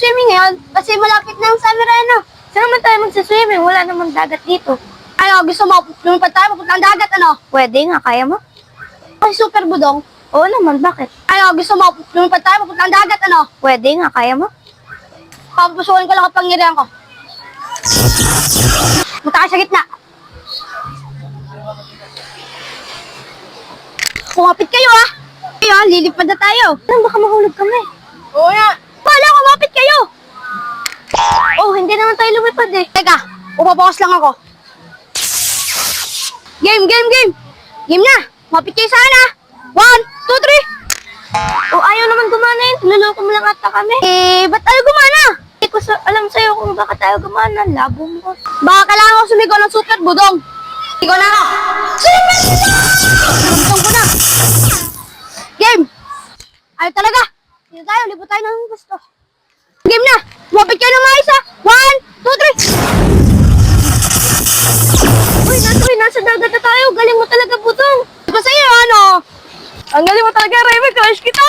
mag-swimming ngayon kasi malapit na ang summer ano. Saan naman tayo mag-swimming? Wala namang dagat dito. Ano, gusto mo lumipad tayo papunta ng dagat ano? Pwede nga, kaya mo? Ay, super budong. Oo naman, bakit? Ano, gusto mo lumipad tayo papunta ng dagat ano? Pwede nga, kaya mo? Papapusukan ko lang ang pangyarihan ko. Punta ka sa gitna. Kumapit kayo ah! Kaya, lilipad na tayo. Ano, baka mahulog kami. Oo nga. Wala, kumapit kayo! Oh, hindi naman tayo lumipad eh. Teka, upapakas lang ako. Game! Game na! Kumapit kayo sa akin ah! 1, 2, 3! Oh, ayaw naman gumana yun. Naluloko mo lang ata kami. Ba't ayaw gumana? Hindi ko alam sa'yo kung bakit ayaw gumana. Labo mo. Baka kailangan ko sumigaw ng super budong. Sigaw na ako. Super budong! Budong ko na. Game! Ayaw talaga. Dito tayo, lipo tayo ng gusto. Game na! Kumapit kayo ng mga isa. 1, 2, 3! Uy, nasa dagat na tayo. Galing mo talaga, budong. Diba sa'yo, ano? Ang galing mo talaga, Remy. Crush kita!